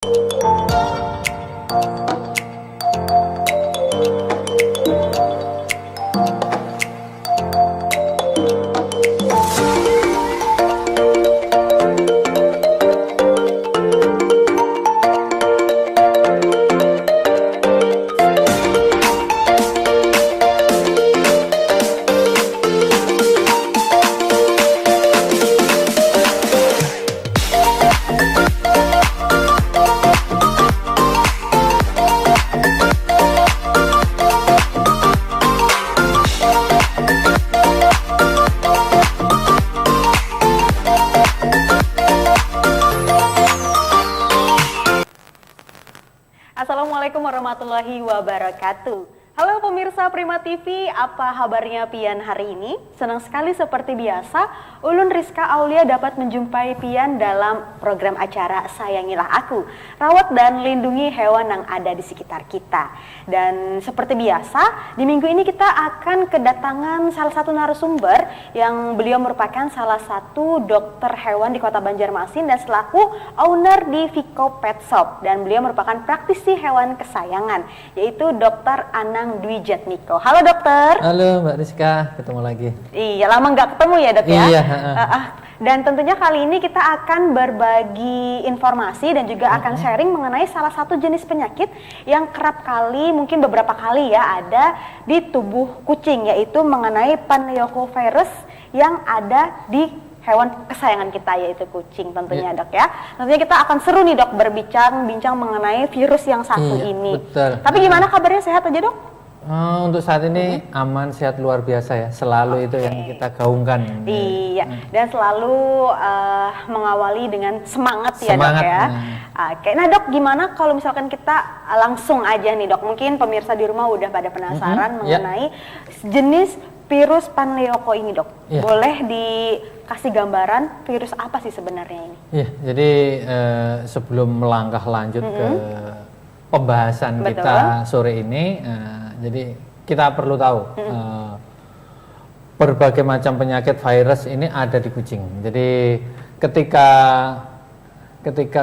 Assalamualaikum warahmatullahi wabarakatuh. Halo pemirsa Prima TV, apa kabarnya Pian hari ini? Senang sekali seperti biasa, Ulun Rizka Aulia dapat menjumpai Pian dalam program acara Sayangilah Aku, rawat dan lindungi hewan yang ada di sekitar kita. Dan seperti biasa, di minggu ini kita akan kedatangan salah satu narasumber yang beliau merupakan salah satu dokter hewan di Kota Banjarmasin dan selaku owner di Viko Pet Shop. Dan beliau merupakan praktisi hewan kesayangan, yaitu Dr. Anang Dwi Jatmiko. Halo dokter. Halo Mbak Rizka, ketemu lagi. Iya, lama nggak ketemu ya dok ya? Iya. Dan tentunya kali ini kita akan berbagi informasi dan juga akan sharing mengenai salah satu jenis penyakit yang kerap kali, mungkin beberapa kali ya, ada di tubuh kucing, yaitu mengenai panleukovirus yang ada di hewan kesayangan kita, yaitu kucing tentunya dok ya. Tentunya kita akan seru nih dok berbincang mengenai virus yang satu ini. Betul. Tapi gimana kabarnya, sehat aja dok? Untuk saat ini aman, sehat, luar biasa ya. Selalu itu yang kita gaungkan. Iya, dan selalu mengawali dengan semangat ya dok ya. Oke, nah dok, gimana kalau misalkan kita langsung aja nih dok, mungkin pemirsa di rumah udah pada penasaran mengenai jenis virus panleuko ini dok. Boleh dikasih gambaran virus apa sih sebenarnya ini? Iya, jadi sebelum melangkah lanjut ke pembahasan kita sore ini, jadi kita perlu tahu berbagai macam penyakit virus ini ada di kucing. Jadi ketika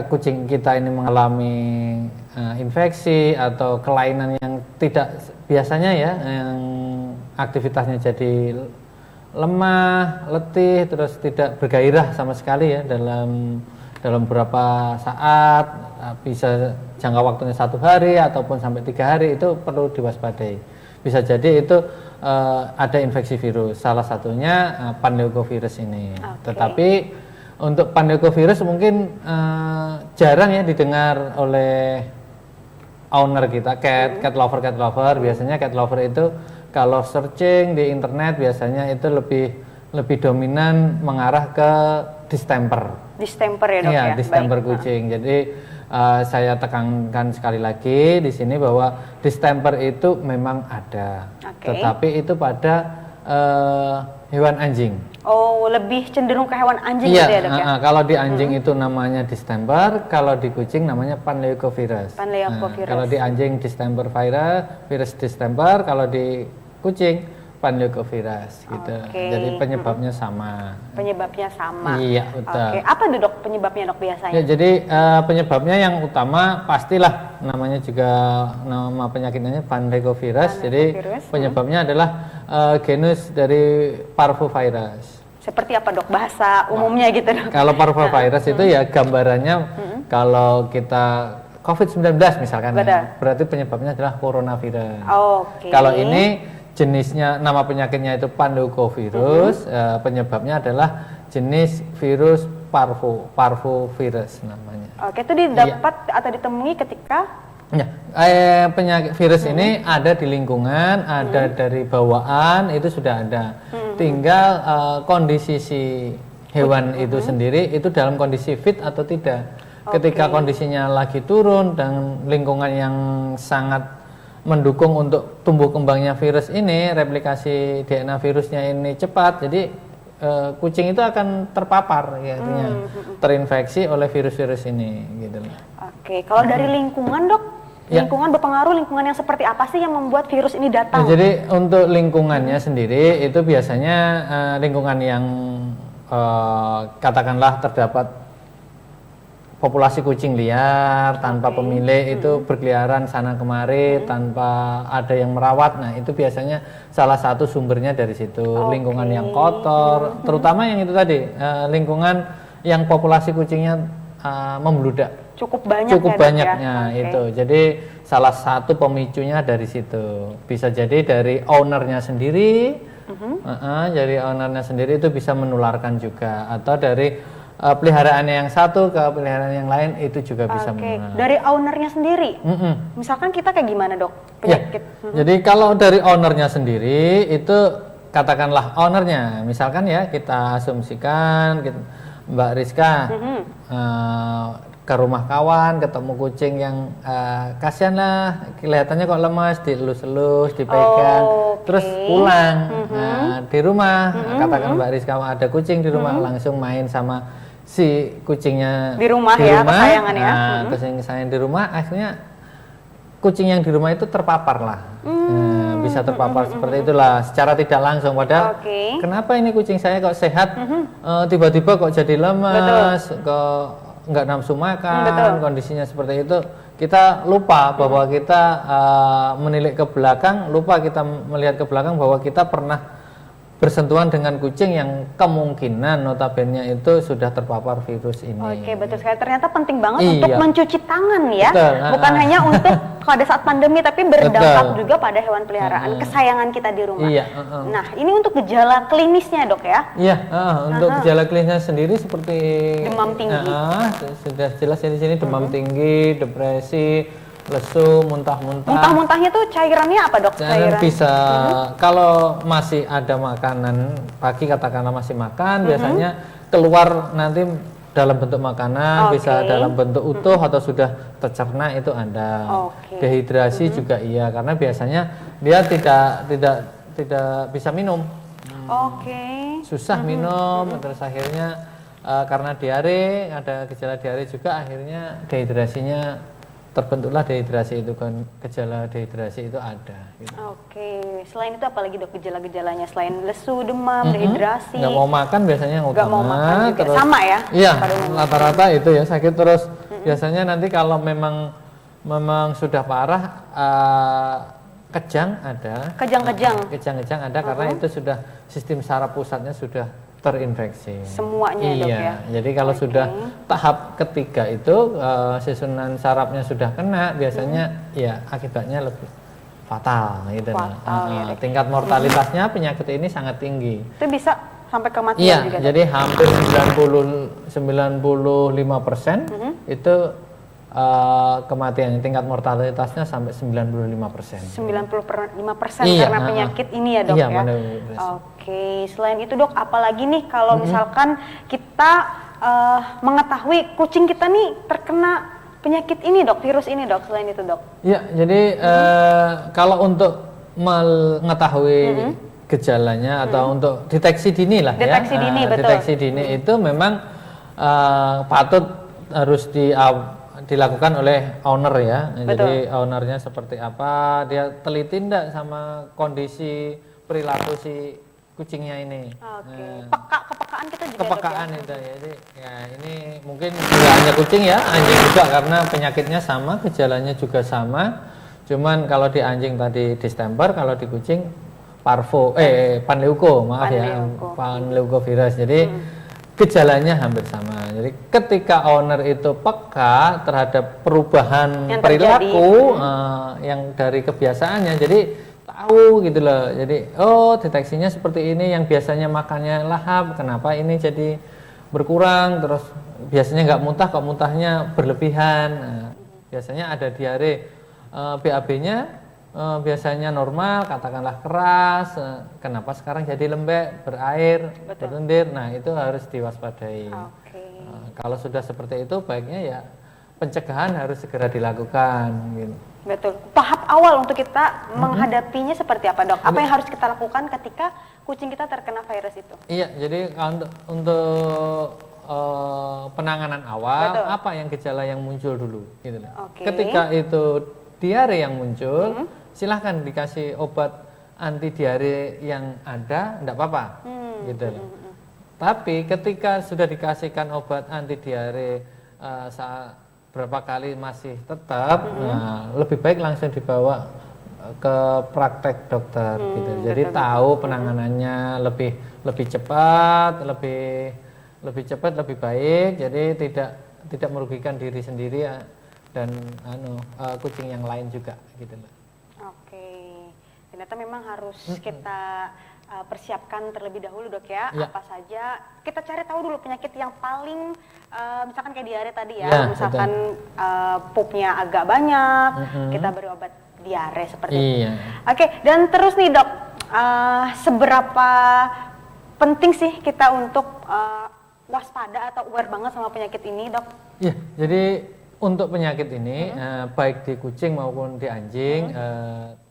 kucing kita ini mengalami infeksi atau kelainan yang tidak biasanya ya, yang aktivitasnya jadi lemah, letih, terus tidak bergairah sama sekali ya dalam beberapa saat, bisa jangka waktunya 1 hari ataupun sampai 3 hari, itu perlu diwaspadai. Bisa jadi itu ada infeksi virus, salah satunya panleukovirus ini. Tetapi untuk panleukovirus mungkin jarang ya didengar oleh owner kita, cat lover. Biasanya cat lover itu kalau searching di internet biasanya itu lebih dominan mengarah ke distemper. Distemper ya dok ya? Iya, distemper kucing. Jadi saya tekankan sekali lagi di sini bahwa distemper itu memang ada, tetapi itu pada hewan anjing. Oh, lebih cenderung ke hewan anjing gitu ya dok ya? Kalau di anjing itu namanya distemper, kalau di kucing namanya panleukovirus. Kalau di anjing distemper virus distemper, kalau di kucing panleukovirus gitu. Jadi penyebabnya sama. Penyebabnya sama. Iya, betul. Apa tuh dok penyebabnya dok biasanya? Ya, jadi penyebabnya yang utama pastilah namanya juga, nama penyakitnya panleukovirus. Jadi penyebabnya adalah genus dari parvovirus. Seperti apa dok bahasa umumnya gitu dok? Kalau parvovirus itu ya gambarannya kalau kita COVID-19 misalkan, berarti penyebabnya adalah coronavirus. Kalau ini jenisnya, nama penyakitnya itu panleukovirus, penyebabnya adalah jenis virus parvovirus namanya. Itu didapat atau ditemui ketika? Penyakit virus ini ada di lingkungan, ada dari bawaan, itu sudah ada. Tinggal kondisi si hewan itu sendiri itu dalam kondisi fit atau tidak. Ketika kondisinya lagi turun dan lingkungan yang sangat mendukung untuk tumbuh kembangnya virus ini, replikasi DNA virusnya ini cepat, jadi kucing itu akan terpapar, ya, artinya terinfeksi oleh virus-virus ini, gitu. Kalau dari lingkungan dok, lingkungan berpengaruh, lingkungan yang seperti apa sih yang membuat virus ini datang? Jadi untuk lingkungannya sendiri itu biasanya lingkungan yang katakanlah terdapat populasi kucing liar tanpa Oke. pemilik itu berkeliaran sana kemari tanpa ada yang merawat. Nah, itu biasanya salah satu sumbernya dari situ. Lingkungan yang kotor, terutama yang itu tadi, lingkungan yang populasi kucingnya membludak. Cukup banyak Cukup ya, Dok, banyaknya ya? Oke. itu. Jadi salah satu pemicunya dari situ. Bisa jadi dari ownernya sendiri. Jadi ownernya sendiri itu bisa menularkan juga, atau dari peliharaannya yang satu ke peliharaan yang lain itu juga bisa Oke, menular. dari ownernya sendiri. Mm-mm. Misalkan kita kayak gimana, Dok? Ya, Penyakit. jadi kalau dari ownernya sendiri itu katakanlah ownernya, misalkan ya kita asumsikan Mbak Rizka ke rumah kawan ketemu kucing yang kasihan lah, kelihatannya kok lemas, dielus-elus, dipegang, terus pulang. Nah, di rumah katakan Mbak Rizka ada kucing di rumah, langsung main sama si kucingnya Di rumah ya, kesayangan ya. Nah, kucing kesayangan di rumah, akhirnya kucing yang di rumah itu terpapar lah. Nah, bisa terpapar seperti itulah secara tidak langsung. Padahal Oke. kenapa ini kucing saya kok sehat, tiba-tiba kok jadi lemas, kok nggak nafsu makan, kondisinya seperti itu. Kita lupa bahwa kita menilik ke belakang, lupa kita melihat ke belakang bahwa kita pernah bersentuhan dengan kucing yang kemungkinan notabene itu sudah terpapar virus ini. Oke, betul sekali. Ternyata penting banget Iya. untuk mencuci tangan ya. Betul, Bukan hanya untuk pada saat pandemi, tapi berdampak Betul. juga pada hewan peliharaan kesayangan kita di rumah. Iya, Nah, ini untuk gejala klinisnya, Dok ya. Iya, untuk gejala klinisnya sendiri seperti Demam tinggi. Sudah jelas ya di sini demam tinggi, depresi, lesu, muntah-muntah. Muntah-muntahnya tuh cairannya apa, Dok? Cairan bisa kalau masih ada makanan pagi, katakanlah masih makan, biasanya keluar nanti dalam bentuk makanan, bisa dalam bentuk utuh atau sudah tercerna, itu ada. Dehidrasi juga iya, karena biasanya dia tidak bisa minum. Susah minum, terus akhirnya karena diare, ada gejala diare juga, akhirnya dehidrasinya terbentuklah dehidrasi itu kan, gejala dehidrasi itu ada. Gitu. Selain itu apalagi, Dok, gejala-gejalanya selain lesu, demam, dehidrasi? Nggak mau makan biasanya yang utama. Nggak mau makan juga. Terus, sama ya? Iya, rata-rata itu ya sakit terus. Biasanya nanti kalau memang sudah parah, kejang ada. Kejang-kejang ada karena itu sudah sistem saraf pusatnya sudah terinfeksi. Semuanya, Dok, ya? Jadi kalau sudah tahap ketiga itu susunan sarafnya sudah kena, biasanya ya akibatnya lebih fatal gitu. Tingkat mortalitasnya penyakit ini sangat tinggi. Itu bisa sampai kematian juga. Jadi hampir 95% itu kematian, tingkat mortalitasnya sampai 95%. 95% karena penyakit ini ya, Dok, ya? Selain itu, Dok, apalagi nih kalau misalkan kita mengetahui kucing kita nih terkena penyakit ini, Dok, virus ini, Dok, selain itu, Dok? Iya, jadi kalau untuk mengetahui gejalanya atau untuk deteksi dini lah deteksi dini, betul. Deteksi dini itu memang patut harus dilakukan oleh owner ya. Jadi ownernya seperti apa, dia teliti enggak sama kondisi perilaku si kucingnya ini. Kepekaan kita juga, Kepekaan Dok, itu ya. Jadi ya ini mungkin tidak hanya kucing ya, anjing juga karena penyakitnya sama, gejalanya juga sama. Cuman kalau di anjing tadi distemper, kalau di kucing panleuko, maaf ya, panleukovirus. Jadi gejalanya hampir sama. Jadi ketika owner itu peka terhadap perubahan yang perilaku yang dari kebiasaannya, jadi tahu gitu loh. Jadi deteksinya seperti ini, yang biasanya makannya lahap, kenapa ini jadi berkurang, terus biasanya nggak muntah kok muntahnya berlebihan. Biasanya ada diare, BAB-nya biasanya normal, katakanlah keras, kenapa sekarang jadi lembek, berair, berlendir. Nah, itu harus diwaspadai. Kalau sudah seperti itu, baiknya ya pencegahan harus segera dilakukan. Gitu. Betul. Tahap awal untuk kita menghadapinya seperti apa, Dok? Apa yang harus kita lakukan ketika kucing kita terkena virus itu? Iya, jadi untuk penanganan awal, apa yang gejala yang muncul dulu, gitu. Ketika itu diare yang muncul, silahkan dikasih obat anti diare yang ada, enggak apa-apa, gitu. Tapi ketika sudah dikasihkan obat anti diare saat berapa kali masih tetap, nah, lebih baik langsung dibawa ke praktek dokter gitu. Jadi tahu penanganannya lebih cepat, lebih cepat, lebih baik. Jadi tidak merugikan diri sendiri ya, dan kucing yang lain juga gitu loh. Oke, ternyata memang harus kita persiapkan terlebih dahulu dok ya. Apa saja, kita cari tahu dulu penyakit yang paling misalkan kayak diare tadi ya, misalkan pupnya agak banyak, kita beri obat diare seperti itu. Oke, dan terus nih dok, seberapa penting sih kita untuk waspada atau aware banget sama penyakit ini dok? Iya, jadi untuk penyakit ini baik di kucing maupun di anjing,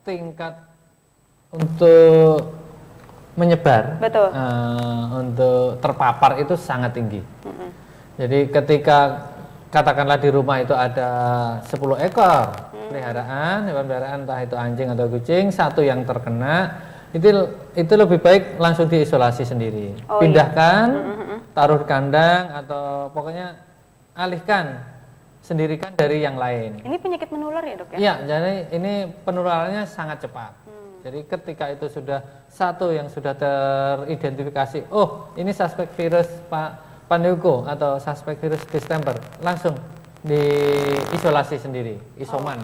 tingkat untuk menyebar, untuk terpapar itu sangat tinggi. Jadi ketika katakanlah di rumah itu ada 10 ekor peliharaan, hewan peliharaan entah itu anjing atau kucing, satu yang terkena, itu lebih baik langsung diisolasi sendiri. Pindahkan, taruh di kandang atau pokoknya alihkan, sendirikan dari yang lain. Ini penyakit menular ya dok ya? Iya, jadi ini penularannya sangat cepat. Jadi ketika itu sudah satu yang sudah teridentifikasi, oh ini suspek virus Panleuko atau suspek virus distemper, langsung diisolasi sendiri, isoman,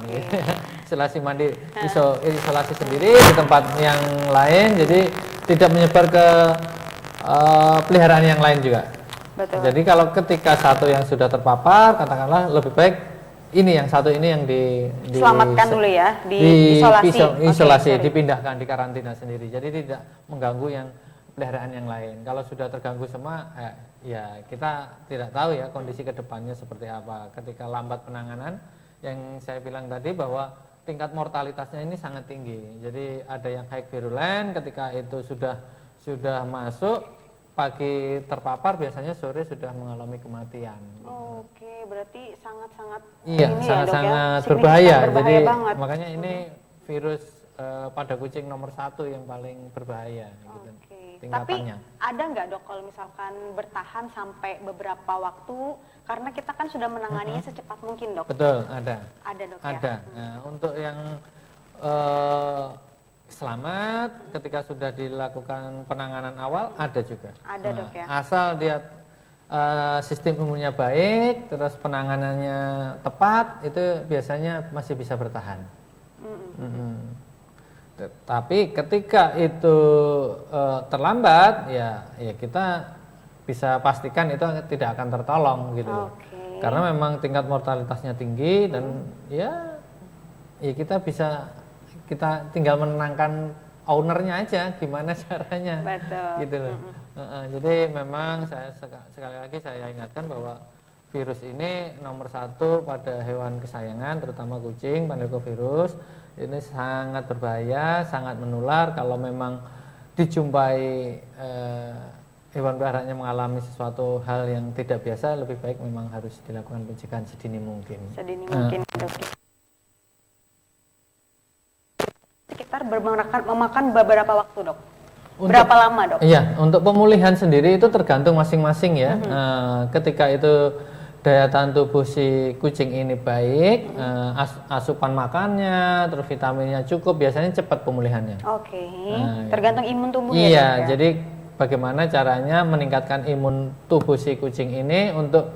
isolasi mandi, isolasi sendiri di tempat yang lain, jadi tidak menyebar ke peliharaan yang lain juga. Betul. Jadi kalau ketika satu yang sudah terpapar, katakanlah lebih baik ini yang satu ini yang diselamatkan dulu ya, diisolasi, dipindahkan, di karantina sendiri. Jadi tidak mengganggu yang peliharaan yang lain. Kalau sudah terganggu semua, ya kita tidak tahu ya kondisi kedepannya seperti apa. Ketika lambat penanganan, yang saya bilang tadi bahwa tingkat mortalitasnya ini sangat tinggi. Jadi ada yang high virulent, ketika itu sudah masuk, pagi terpapar, biasanya sore sudah mengalami kematian. Oke, berarti sangat-sangat sangat berbahaya. Jadi banget. Makanya ini virus pada kucing nomor 1 yang paling berbahaya. Gitu, tapi ada nggak dok kalau misalkan bertahan sampai beberapa waktu, karena kita kan sudah menanganinya secepat mungkin dok? Betul, ada. Ada dok ada. Ya? Nah, untuk yang selamat ketika sudah dilakukan penanganan awal ada juga. Ada dok ya. Asal dia sistem imunnya baik, terus penanganannya tepat, itu biasanya masih bisa bertahan. Tapi ketika itu terlambat, ya kita bisa pastikan itu tidak akan tertolong gitu. Karena memang tingkat mortalitasnya tinggi dan ya kita tinggal menenangkan ownernya aja, gimana caranya. Betul. Gitu loh. Jadi memang sekali lagi saya ingatkan bahwa virus ini nomor 1 pada hewan kesayangan, terutama kucing, Panleukovirus ini sangat berbahaya, sangat menular. Kalau memang dijumpai hewan peliharaannya mengalami sesuatu hal yang tidak biasa, lebih baik memang harus dilakukan pencegahan sedini mungkin. Sedini mungkin, dok. Sekitar memakan beberapa waktu dok? Berapa lama dok? Iya, untuk pemulihan sendiri itu tergantung masing-masing ya. Ketika itu daya tahan tubuh si kucing ini baik, asupan makannya, terus vitaminnya cukup, biasanya cepat pemulihannya. Tergantung imun tubuh ya. Iya, jadi bagaimana caranya meningkatkan imun tubuh si kucing ini untuk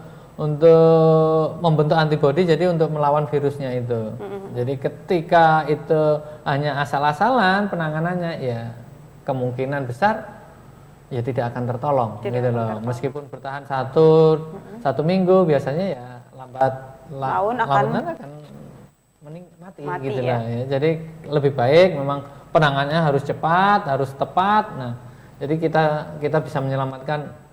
membentuk antibodi, jadi untuk melawan virusnya itu. Jadi ketika itu hanya asal-asalan penanganannya, ya kemungkinan besar ya tidak akan tertolong gitu loh. Meskipun bertahan satu minggu, biasanya ya lambat laun akan mati gitu ya. Jadi lebih baik memang penanganannya harus cepat, harus tepat. Nah, jadi kita bisa menyelamatkan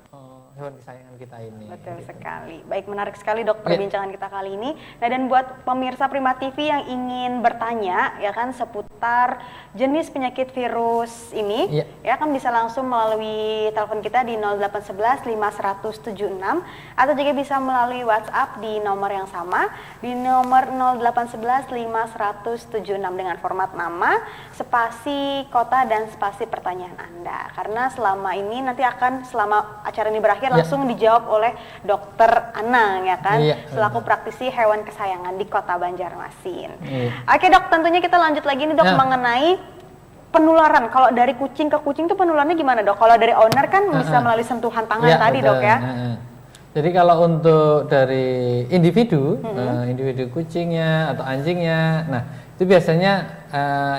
hewan kesayangan kita ini. Betul sekali. Baik, menarik sekali dok perbincangan kita kali ini. Nah, dan buat pemirsa Prima TV yang ingin bertanya ya kan seputar jenis penyakit virus ini, ya kan bisa langsung melalui telepon kita di 0811 5176 atau juga bisa melalui WhatsApp di nomor yang sama di nomor 0811 5176 dengan format nama, spasi kota dan spasi pertanyaan Anda. Karena selama ini selama acara ini berakhir terakhir langsung dijawab oleh Dokter Anang ya kan, Iya. selaku praktisi hewan kesayangan di Kota Banjarmasin. Iya. Oke dok, tentunya kita lanjut lagi nih dok mengenai penularan. Kalau dari kucing ke kucing itu penularannya gimana dok? Kalau dari owner kan bisa melalui sentuhan tangan Iya, tadi betul. dok ya. Jadi kalau untuk dari individu, individu kucingnya atau anjingnya, nah itu biasanya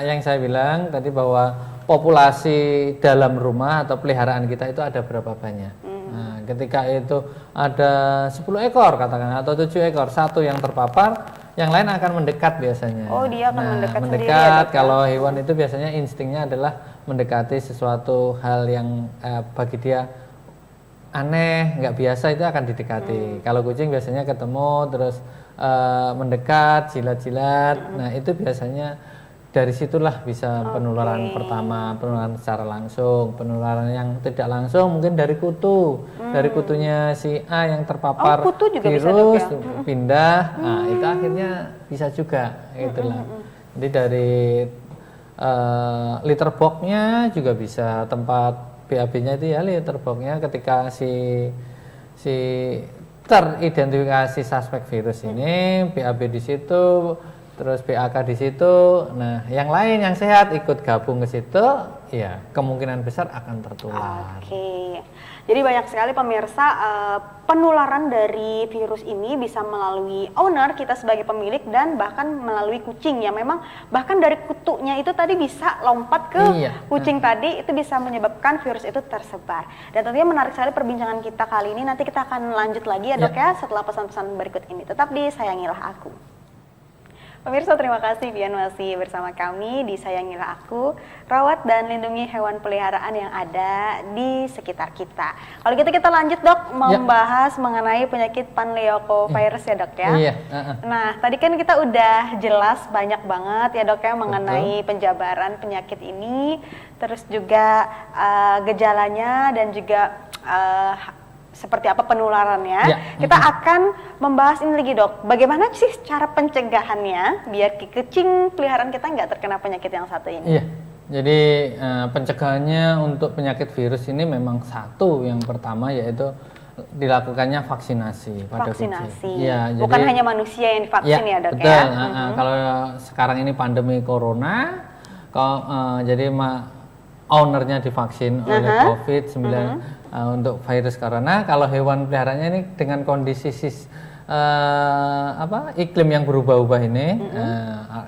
yang saya bilang tadi bahwa populasi dalam rumah atau peliharaan kita itu ada berapa banyak. Nah, ketika itu ada 10 ekor katakan atau 7 ekor, satu yang terpapar, yang lain akan mendekat biasanya. Oh, dia akan mendekat sendiri mendekat ya, Dok, ya? kalau hewan itu biasanya instingnya adalah mendekati sesuatu hal yang bagi dia aneh, nggak biasa, itu akan didekati. Kalau kucing biasanya ketemu terus mendekat, jilat-jilat. Nah, itu biasanya dari situlah bisa penularan pertama, penularan secara langsung, penularan yang tidak langsung mungkin dari kutu, dari kutunya si A yang terpapar kutu juga bisa, virus Dok, ya? pindah, nah itu akhirnya bisa juga, itulah. Jadi dari litter box-nya juga bisa, tempat BAB-nya itu ya litter box-nya ketika si teridentifikasi suspek virus ini, BAB di situ, terus BAK di situ. Nah, yang lain yang sehat ikut gabung ke situ, ya kemungkinan besar akan tertular. Oke. Jadi banyak sekali pemirsa, penularan dari virus ini bisa melalui owner kita sebagai pemilik dan bahkan melalui kucing ya. Memang bahkan dari kutunya itu tadi bisa lompat ke kucing tadi, itu bisa menyebabkan virus itu tersebar. Dan tentunya menarik sekali perbincangan kita kali ini. Nanti kita akan lanjut lagi ya dok ya setelah pesan-pesan berikut ini. Tetap di Sayangilah Aku. Pemirsa, terima kasih Pian masih bersama kami di Sayangilah Aku, rawat dan lindungi hewan peliharaan yang ada di sekitar kita. Kalau gitu kita lanjut dok, membahas mengenai penyakit panleukopvirus ya dok ya. Iya. Nah, tadi kan kita udah jelas banyak banget ya dok ya mengenai penjabaran penyakit ini, terus juga gejalanya dan juga seperti apa penularannya. Kita akan membahas ini lagi dok, bagaimana sih cara pencegahannya biar kucing peliharaan kita nggak terkena penyakit yang satu ini. Iya, jadi pencegahannya untuk penyakit virus ini memang satu, yang pertama yaitu dilakukannya vaksinasi pada kucing. Ya, bukan hanya manusia yang divaksin ya dok betul. ya. Kalau sekarang ini pandemi corona, jadi ownernya divaksin oleh COVID-19 untuk virus corona. Kalau hewan peliharaannya ini dengan kondisi iklim yang berubah-ubah ini,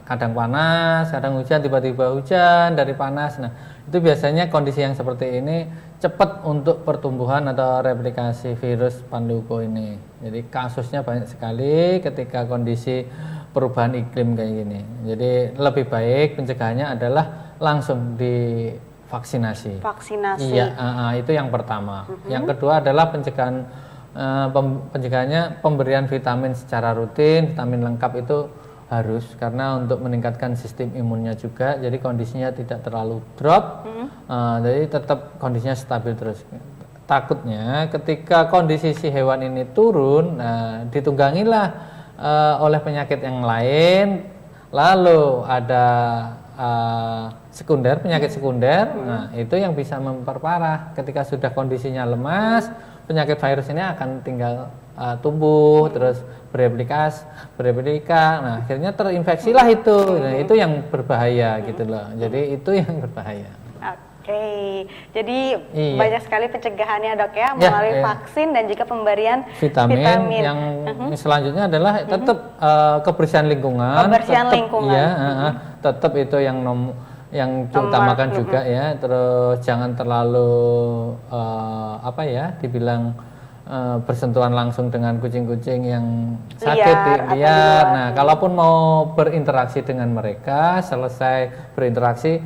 kadang panas, kadang hujan, tiba-tiba hujan dari panas. Nah, itu biasanya kondisi yang seperti ini cepat untuk pertumbuhan atau replikasi virus panleuko ini. Jadi kasusnya banyak sekali ketika kondisi perubahan iklim kayak gini. Jadi lebih baik pencegahannya adalah langsung divaksinasi. Iya, itu yang pertama. Yang kedua adalah pencegahannya pemberian vitamin secara rutin, vitamin lengkap itu harus, karena untuk meningkatkan sistem imunnya juga, jadi kondisinya tidak terlalu drop, jadi tetap kondisinya stabil terus. Takutnya ketika kondisi si hewan ini turun, ditunggangilah oleh penyakit yang lain, lalu ada sekunder, penyakit sekunder, nah itu yang bisa memperparah. Ketika sudah kondisinya lemas, penyakit virus ini akan tinggal tumbuh, terus bereplika, nah akhirnya terinfeksilah itu. Nah, itu yang berbahaya gitu loh. Jadi itu yang berbahaya. Oke, jadi banyak sekali pencegahannya dok ya, melalui vaksin dan juga pemberian vitamin. Yang selanjutnya adalah tetap kebersihan lingkungan. Tetap itu yang diutamakan juga ya. Terus jangan terlalu dibilang bersentuhan langsung dengan kucing-kucing yang sakit, liar. Nah, kalaupun mau berinteraksi dengan mereka, selesai berinteraksi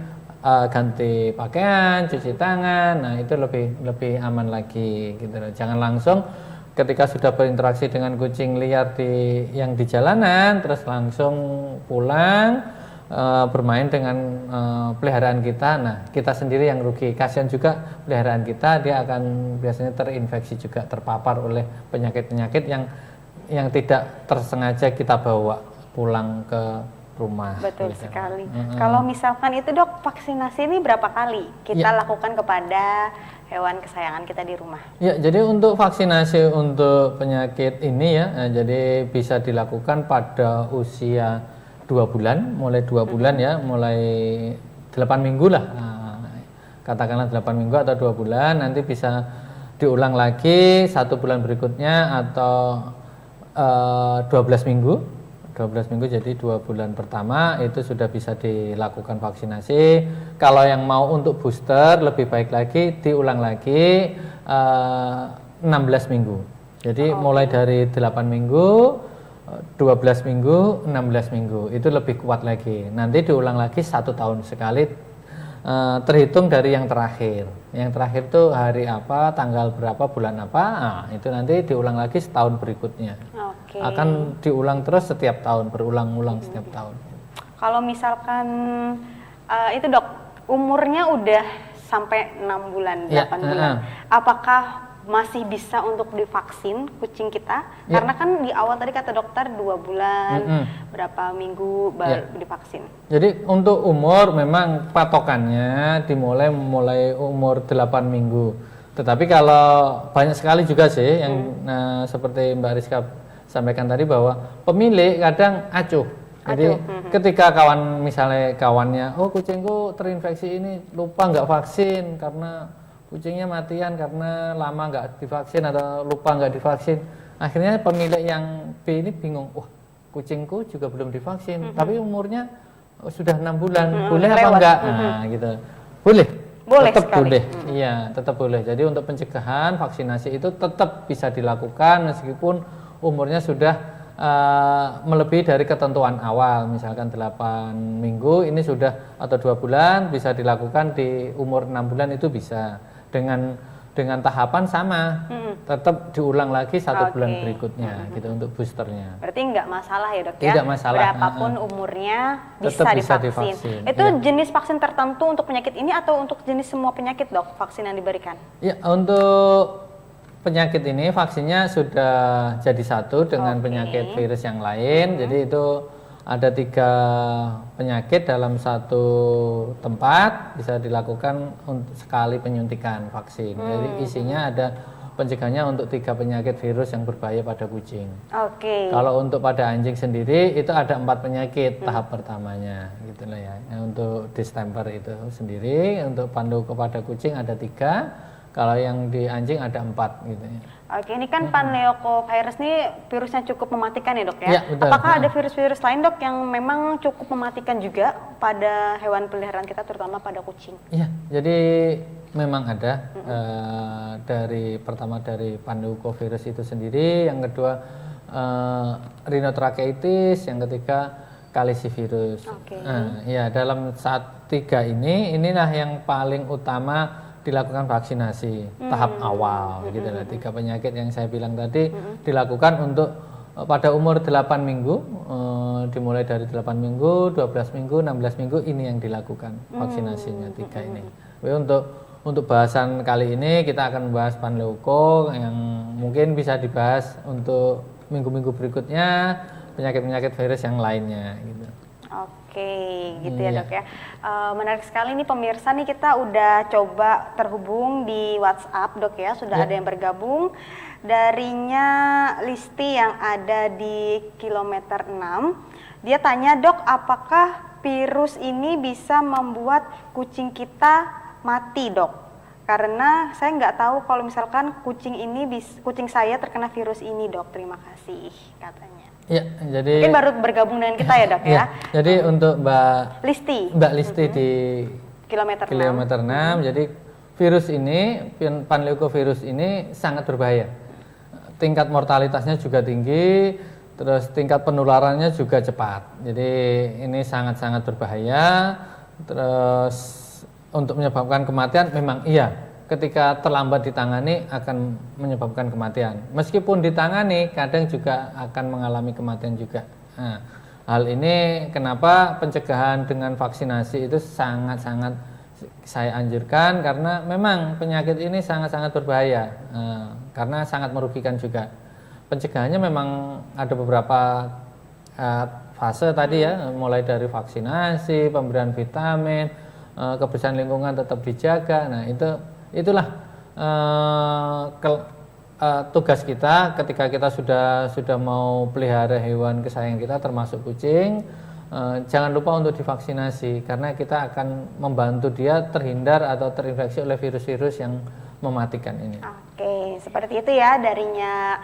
ganti pakaian, cuci tangan. Nah, itu lebih aman lagi gitu loh. Jangan langsung ketika sudah berinteraksi dengan kucing liar yang di jalanan terus langsung pulang bermain dengan peliharaan kita. Nah, kita sendiri yang rugi. Kasihan juga peliharaan kita, dia akan biasanya terinfeksi juga, terpapar oleh penyakit-penyakit yang tidak tersengaja kita bawa pulang ke rumah. Betul gitu. sekali. Kalau misalkan itu dok, vaksinasi ini berapa kali kita lakukan kepada hewan kesayangan kita di rumah? Ya, jadi untuk vaksinasi untuk penyakit ini ya, jadi bisa dilakukan pada usia 2 bulan, mulai 2 bulan ya, mulai 8 minggu lah. Katakanlah 8 minggu atau 2 bulan, nanti bisa diulang lagi 1 bulan berikutnya atau 12 minggu. 12 minggu, jadi 2 bulan pertama itu sudah bisa dilakukan vaksinasi. Kalau yang mau untuk booster lebih baik lagi diulang lagi 16 minggu. Jadi mulai dari 8 minggu, 12 minggu, 16 minggu itu lebih kuat lagi. Nanti diulang lagi 1 tahun sekali, terhitung dari yang terakhir. Yang terakhir itu hari apa, tanggal berapa, bulan apa, itu nanti diulang lagi setahun berikutnya. Akan diulang terus setiap tahun, berulang-ulang setiap tahun. Kalau misalkan itu dok, umurnya udah sampai 6 bulan, 8 bulan, apakah masih bisa untuk divaksin kucing kita? Karena kan di awal tadi kata dokter 2 bulan, berapa minggu baru divaksin. Jadi untuk umur memang patokannya mulai umur 8 minggu. Tetapi kalau banyak sekali juga sih yang seperti Mbak Rizka sampaikan tadi bahwa pemilik kadang acuh. Jadi ketika misalnya kawannya, oh kucingku terinfeksi ini, lupa nggak vaksin karena kucingnya matian karena lama nggak divaksin atau lupa nggak divaksin. Akhirnya pemilik yang B ini bingung, wah kucingku juga belum divaksin, tapi umurnya sudah 6 bulan, boleh apa enggak? Nah gitu, boleh. Tetap sekali. Boleh, iya tetap boleh. Jadi untuk pencegahan vaksinasi itu tetap bisa dilakukan meskipun umurnya sudah melebihi dari ketentuan awal, misalkan 8 minggu ini sudah atau 2 bulan bisa dilakukan di umur 6 bulan itu bisa dengan tahapan sama, tetap diulang lagi 1 bulan berikutnya gitu untuk boosternya. Berarti nggak masalah ya dok ya? Tidak masalah. Berapapun umurnya bisa divaksin. Itu jenis vaksin tertentu untuk penyakit ini atau untuk jenis semua penyakit dok vaksin yang diberikan? Ya untuk penyakit ini vaksinnya sudah jadi satu dengan penyakit virus yang lain. Jadi itu ada 3 penyakit dalam satu tempat bisa dilakukan untuk sekali penyuntikan vaksin. Jadi isinya ada pencegahannya untuk 3 penyakit virus yang berbahaya pada kucing. Kalau untuk pada anjing sendiri itu ada 4 penyakit tahap pertamanya, gitu lah ya. Untuk distemper itu sendiri, untuk pandu kepada kucing ada 3. Kalau yang di anjing ada 4 gitu ya. Ini kan panleukovirus ini virusnya cukup mematikan ya dok ya? Ya betul. Apakah ada virus-virus lain dok yang memang cukup mematikan juga pada hewan peliharaan kita terutama pada kucing? Iya, jadi memang ada dari panleukovirus itu sendiri, yang kedua rhinotracheitis, yang ketiga kalisivirus. Ya dalam saat 3 inilah yang paling utama dilakukan vaksinasi tahap awal gitu lah. 3 penyakit yang saya bilang tadi dilakukan untuk pada umur 8 minggu, dimulai dari 8 minggu, 12 minggu, 16 minggu ini yang dilakukan vaksinasinya 3 ini. Untuk bahasan kali ini kita akan membahas panleuko yang mungkin bisa dibahas untuk minggu-minggu berikutnya penyakit-penyakit virus yang lainnya gitu. Gitu ya dok ya. Menarik sekali nih pemirsa, nih kita udah coba terhubung di WhatsApp dok ya, sudah ada yang bergabung. Darinya Listi yang ada di kilometer 6. Dia tanya dok, apakah virus ini bisa membuat kucing kita mati dok? Karena saya nggak tahu kalau misalkan kucing saya terkena virus ini dok. Terima kasih katanya. Ya, jadi mungkin baru bergabung dengan kita ya dok ya. Jadi untuk Mbak Listi di kilometer 6, jadi virus ini, panleukovirus ini sangat berbahaya. Tingkat mortalitasnya juga tinggi, terus tingkat penularannya juga cepat. Jadi ini sangat-sangat berbahaya. Terus untuk menyebabkan kematian memang iya. Ketika terlambat ditangani akan menyebabkan kematian. Meskipun ditangani kadang juga akan mengalami kematian juga. Nah, hal ini kenapa pencegahan dengan vaksinasi itu sangat-sangat saya anjurkan, karena memang penyakit ini sangat-sangat berbahaya, karena sangat merugikan juga. Pencegahannya memang ada beberapa fase tadi ya, mulai dari vaksinasi, pemberian vitamin, kebersihan lingkungan tetap dijaga. Nah, itulah tugas kita ketika kita sudah mau pelihara hewan kesayangan kita termasuk kucing. Jangan lupa untuk divaksinasi karena kita akan membantu dia terhindar atau terinfeksi oleh virus-virus yang mematikan ini. Oke, seperti itu ya darinya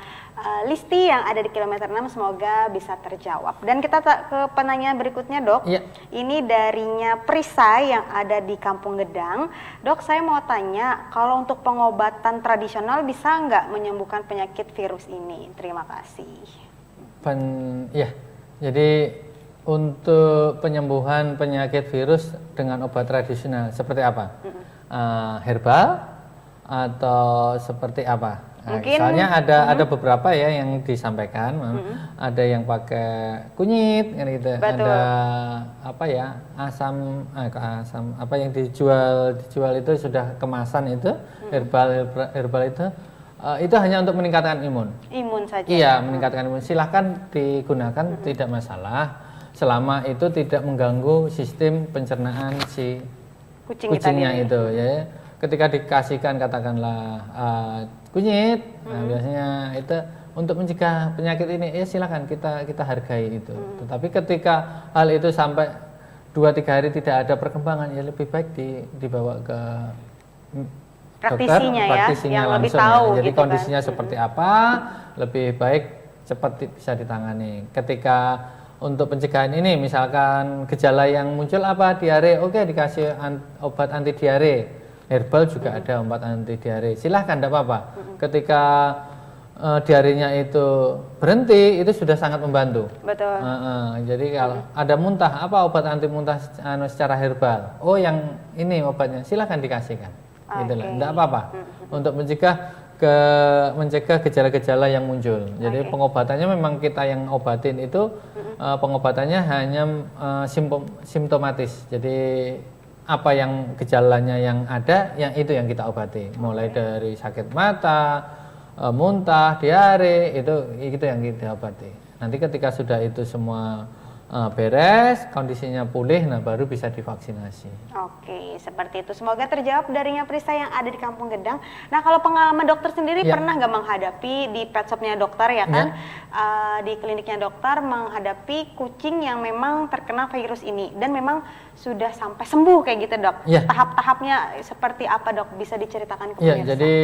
Listi yang ada di kilometer 6, semoga bisa terjawab. Dan kita ke penanya berikutnya, Dok. Iya. Ini darinya Prisa yang ada di Kampung Gedang. Dok, saya mau tanya, kalau untuk pengobatan tradisional bisa nggak menyembuhkan penyakit virus ini? Terima kasih. Ya, jadi untuk penyembuhan penyakit virus dengan obat tradisional seperti apa? Herbal atau seperti apa? Nah, Mungkin, soalnya ada beberapa ya yang disampaikan, ada yang pakai kunyit, gitu. Betul. Ada apa ya, asam apa yang dijual itu sudah kemasan itu, herbal itu hanya untuk meningkatkan imun. Imun saja. Iya, meningkatkan imun. Silahkan digunakan, tidak masalah, selama itu tidak mengganggu sistem pencernaan si kucingnya itu ya. Ketika dikasihkan katakanlah kunyit, nah biasanya itu untuk mencegah penyakit ini, ya silakan kita hargai itu. Tetapi ketika hal itu sampai 2-3 hari tidak ada perkembangan, ya lebih baik dibawa ke praktisinya yang langsung, lebih tahu. ya. Jadi gitu kondisinya kan. seperti apa, lebih baik cepat bisa ditangani. Ketika untuk pencegahan ini, misalkan gejala yang muncul apa, diare, oke dikasih obat anti diare. Herbal juga ada obat anti diare, silahkan, tidak apa-apa. Ketika diarenya itu berhenti, itu sudah sangat membantu. Betul. Jadi kalau ada muntah, apa obat anti muntah secara herbal? Oh, yang ini obatnya, silahkan dikasihkan. Gitulah, tidak apa-apa. Untuk mencegah gejala-gejala yang muncul. Jadi pengobatannya memang kita yang obatin itu, pengobatannya hanya simptomatis. Jadi apa yang gejalanya yang ada, yang itu yang kita obati. Mulai dari sakit mata, muntah, diare, itu yang kita obati. Nanti ketika sudah itu semua beres, kondisinya pulih, nah baru bisa divaksinasi. Oke, seperti itu. Semoga terjawab darinya Prisa yang ada di Kampung Gedang. Nah, kalau pengalaman dokter sendiri pernah nggak menghadapi di pet shopnya dokter ya kan, di kliniknya dokter menghadapi kucing yang memang terkena virus ini dan memang sudah sampai sembuh kayak gitu, Dok? Tahap-tahapnya seperti apa, Dok? Bisa diceritakan ke pemirsa? Jadi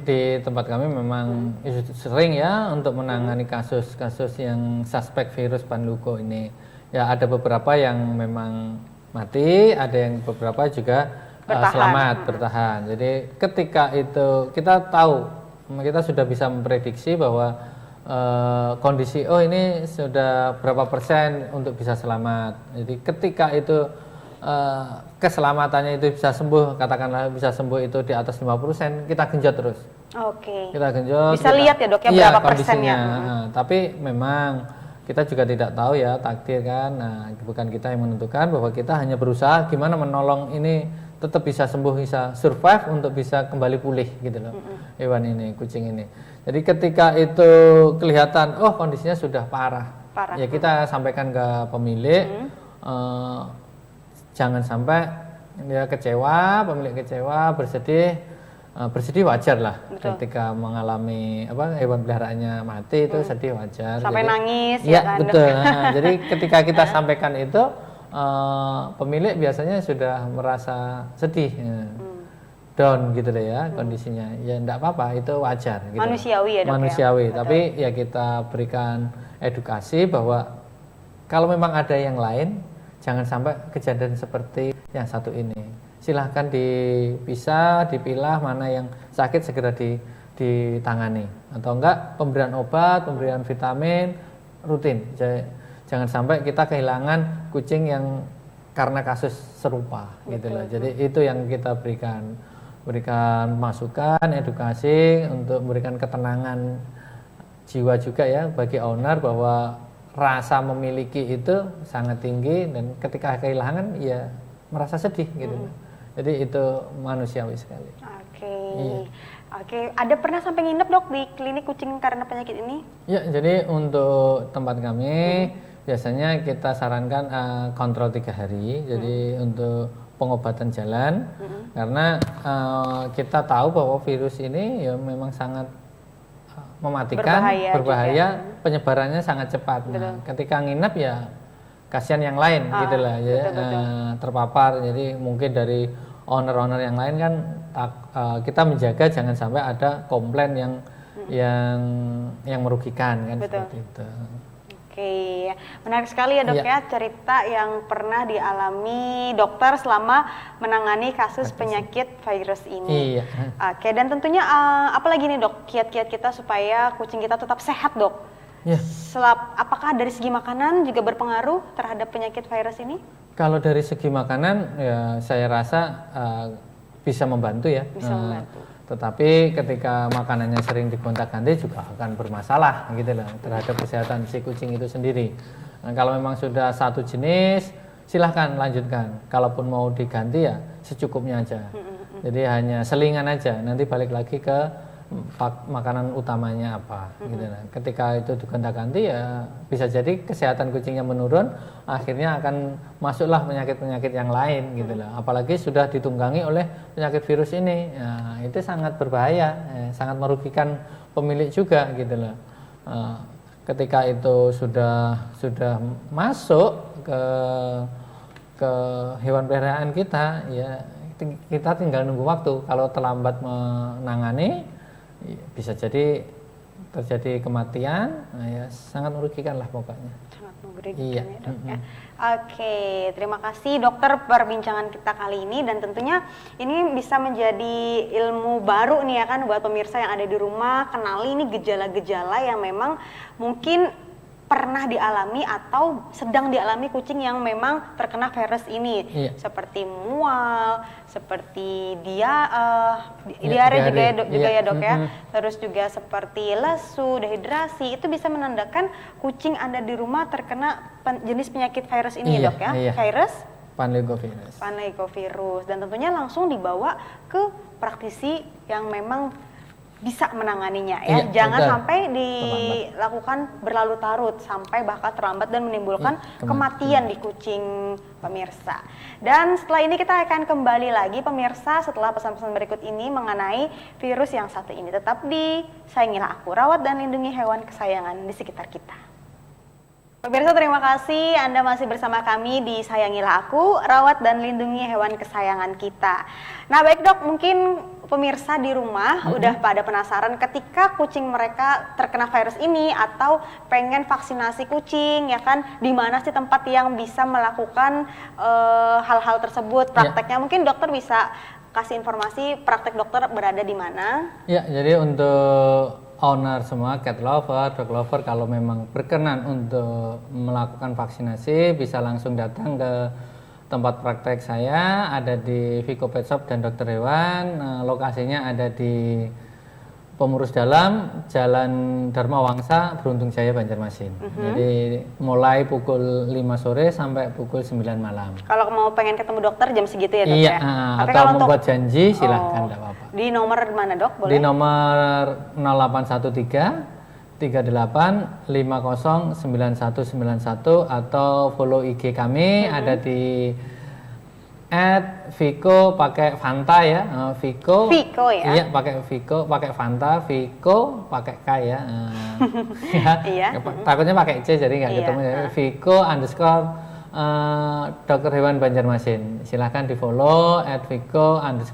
di tempat kami memang sering ya untuk menangani kasus-kasus yang suspek virus Panluko ini. Ya, ada beberapa yang memang mati, ada yang beberapa juga selamat, bertahan. Jadi ketika itu kita tahu, kita sudah bisa memprediksi bahwa kondisi ini sudah berapa persen untuk bisa selamat. Jadi ketika itu keselamatannya itu bisa sembuh, katakanlah bisa sembuh itu di atas 50%, kita genjot terus. Oke. Kita genjot. Bisa lihat ya, Dok, ya berapa persennya. Tapi memang kita juga tidak tahu ya takdir kan. Nah, bukan kita yang menentukan, bahwa kita hanya berusaha gimana menolong ini tetap bisa sembuh, bisa survive untuk bisa kembali pulih gitu loh. Hewan ini, kucing ini. Jadi ketika itu kelihatan kondisinya sudah parah. Ya kita sampaikan ke pemilik, jangan sampai dia kecewa, pemilik kecewa, bersedih wajar lah. Ketika mengalami hewan peliharaannya mati itu sedih wajar. Sampai nangis ya kan? Betul. Jadi ketika kita sampaikan itu, pemilik biasanya sudah merasa sedih, down gitu deh ya kondisinya. Ya enggak apa-apa, itu wajar gitu. Manusiawi ya, Dok? Manusiawi, ya? tapi ya kita berikan edukasi bahwa kalau memang ada yang lain, jangan sampai kejadian seperti yang satu ini. Silahkan dipisah, dipilah mana yang sakit segera ditangani, atau enggak pemberian obat, pemberian vitamin rutin. Jangan sampai kita kehilangan kucing yang karena kasus serupa gitu loh. Jadi itu yang kita berikan masukan, edukasi untuk memberikan ketenangan jiwa juga ya bagi owner, bahwa rasa memiliki itu sangat tinggi dan ketika kehilangan ya merasa sedih gitu. Jadi itu manusiawi sekali. Oke. Ada pernah sampai nginep, Dok, di klinik kucing karena penyakit ini? Ya, jadi untuk tempat kami biasanya kita sarankan kontrol 3 hari. Jadi untuk pengobatan jalan, karena kita tahu bahwa virus ini ya memang sangat mematikan, berbahaya, penyebarannya sangat cepat. Nah, ketika nginep ya kasihan yang lain gitulah ya, terpapar. Jadi mungkin dari owner-owner yang lain kan kita menjaga jangan sampai ada komplain yang merugikan kan, seperti itu. Oke, menarik sekali ya dok ya cerita yang pernah dialami dokter selama menangani kasus penyakit virus ini. Iya. Oke, dan tentunya apalagi nih dok kiat-kiat kita supaya kucing kita tetap sehat dok? Iya. Apakah dari segi makanan juga berpengaruh terhadap penyakit virus ini? Kalau dari segi makanan ya saya rasa bisa membantu ya. Bisa membantu. Tetapi ketika makanannya sering digonta-ganti juga akan bermasalah gitu loh terhadap kesehatan si kucing itu sendiri. Nah, kalau memang sudah satu jenis silahkan lanjutkan. Kalaupun mau diganti ya secukupnya aja. Jadi hanya selingan aja. Nanti balik lagi ke makanan utamanya apa gitu lah. Ketika itu digonta-ganti ya bisa jadi kesehatan kucingnya menurun, akhirnya akan masuklah penyakit-penyakit yang lain gitu lah. Apalagi sudah ditunggangi oleh penyakit virus ini, ya, itu sangat berbahaya, sangat merugikan pemilik juga gitu lah. Ketika itu sudah masuk ke hewan peliharaan kita, ya kita tinggal nunggu waktu. Kalau terlambat menangani bisa jadi terjadi kematian, nah ya sangat merugikan lah pokoknya. Sangat merugikan ya dok ya. Oke, terima kasih dokter perbincangan kita kali ini, dan tentunya ini bisa menjadi ilmu baru nih ya kan buat pemirsa yang ada di rumah. Kenali ini gejala-gejala yang memang mungkin pernah dialami atau sedang dialami kucing yang memang terkena virus ini, seperti mual, seperti diare juga ya dok ya, terus juga seperti lesu, dehidrasi, itu bisa menandakan kucing Anda di rumah terkena jenis penyakit virus ini ya dok ya, virus Panleukopvirus, dan tentunya langsung dibawa ke praktisi yang memang bisa menanganinya ya. Jangan sampai dilakukan berlarut-larut sampai bahkan terlambat dan menimbulkan kematian di kucing pemirsa. Dan setelah ini kita akan kembali lagi pemirsa setelah pesan-pesan berikut ini mengenai virus yang satu ini. Tetap di Sayangilah Aku, rawat dan lindungi hewan kesayangan di sekitar kita. Pemirsa, terima kasih Anda masih bersama kami di Sayangilah Aku, rawat dan lindungi hewan kesayangan kita. Nah baik dok, mungkin pemirsa di rumah udah pada penasaran ketika kucing mereka terkena virus ini atau pengen vaksinasi kucing ya kan, di mana sih tempat yang bisa melakukan hal-hal tersebut, prakteknya mungkin dokter bisa kasih informasi praktek dokter berada di mana? Ya, jadi untuk owner semua, cat lover, dog lover, kalau memang berkenan untuk melakukan vaksinasi bisa langsung datang ke tempat praktek saya, ada di Viko Pet Shop dan Dokter Hewan. Lokasinya ada di Pemurus Dalam, Jalan Dharma Wangsa, Beruntung Jaya, Banjarmasin. Jadi mulai pukul 5 sore sampai pukul 9 malam. Kalau mau pengen ketemu dokter jam segitu ya dok ya? Atau membuat janji silahkan, tidak apa-apa. Di nomor mana dok? Boleh? Di nomor 0813 38 50 9191 atau follow IG kami ada di @Viko pakai Fanta ya, Viko ya. Iya, pakai Viko, pakai Fanta, Viko pakai K ya. Takutnya pakai C jadi nggak ketemu ya. Viko _ Dokter Hewan Banjarmasin. Silahkan di follow @Viko _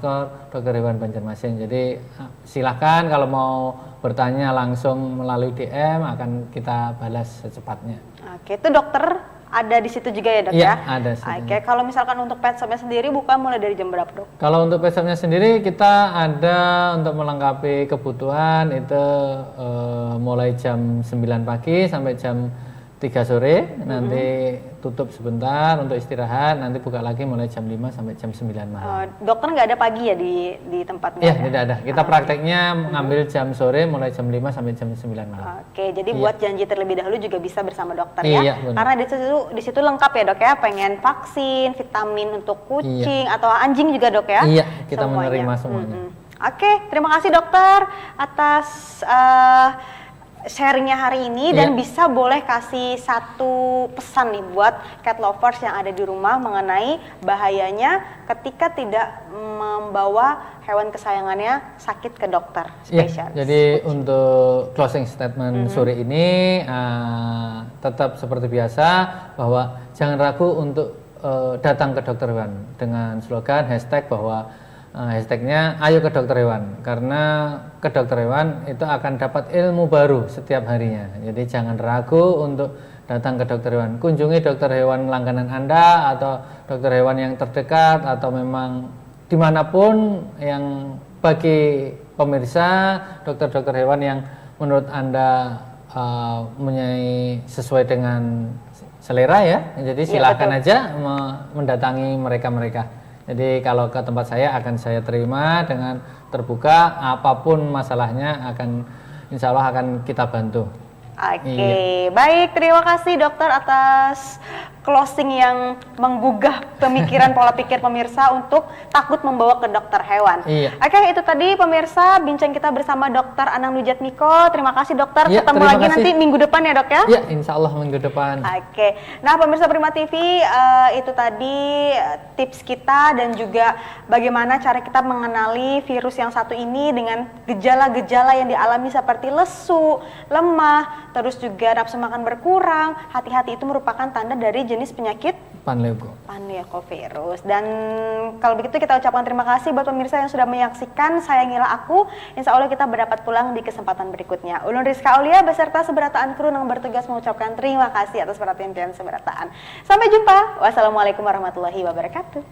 Dokter Hewan Banjarmasin. Jadi silahkan kalau mau bertanya langsung melalui DM akan kita balas secepatnya. Oke, itu dokter ada di situ juga ya dok ya? Iya, ada. Oke, kalau misalkan untuk pet shopnya sendiri buka mulai dari jam berapa dok? Kalau untuk pet shopnya sendiri kita ada untuk melengkapi kebutuhan itu mulai jam 9 pagi sampai jam 3 sore, nanti tutup sebentar untuk istirahat, nanti buka lagi mulai jam 5 sampai jam 9 malam. Dokter nggak ada pagi ya di tempatnya? Iya, tidak ada. Kita prakteknya mengambil jam sore mulai jam 5 sampai jam 9 malam. Oke, jadi buat janji terlebih dahulu juga bisa bersama dokter ya? Karena di situ lengkap ya dok ya, pengen vaksin, vitamin untuk kucing atau anjing juga dok ya? Iya, kita menerima semuanya. Oke, terima kasih dokter atas sharingnya hari ini dan bisa boleh kasih satu pesan nih buat cat lovers yang ada di rumah mengenai bahayanya ketika tidak membawa hewan kesayangannya sakit ke dokter spesialis. Jadi untuk closing statement sore ini tetap seperti biasa bahwa jangan ragu untuk datang ke dokter hewan dengan slogan hashtag bahwa hashtagnya ayo ke dokter hewan, karena ke dokter hewan itu akan dapat ilmu baru setiap harinya. Jadi jangan ragu untuk datang ke dokter hewan. Kunjungi dokter hewan langganan Anda atau dokter hewan yang terdekat atau memang dimanapun yang bagi pemirsa dokter-dokter hewan yang menurut Anda mempunyai sesuai dengan selera ya. Jadi silakan aja mendatangi mereka-mereka. Jadi kalau ke tempat saya akan saya terima dengan terbuka, apapun masalahnya insya Allah akan kita bantu. Oke, baik, terima kasih dokter atas closing yang menggugah pemikiran pola pikir pemirsa untuk takut membawa ke dokter hewan. Oke, itu tadi pemirsa bincang kita bersama Dokter Anang Nujatmiko. Terima kasih dokter, ketemu lagi nanti minggu depan ya dok ya? Iya, insya Allah minggu depan. Oke, nah pemirsa Prima TV, itu tadi tips kita dan juga bagaimana cara kita mengenali virus yang satu ini dengan gejala-gejala yang dialami seperti lesu, lemah, terus juga nafsu makan berkurang. Hati-hati, itu merupakan tanda dari jenis penyakit panleukovirus. Dan kalau begitu kita ucapkan terima kasih buat pemirsa yang sudah menyaksikan Sayangilah Aku. Insya Allah kita berdapat pulang di kesempatan berikutnya. Ulun Rizka Aulia beserta seberataan kru yang bertugas mengucapkan terima kasih atas perhatian kalian seberataan. Sampai jumpa. Wassalamualaikum warahmatullahi wabarakatuh.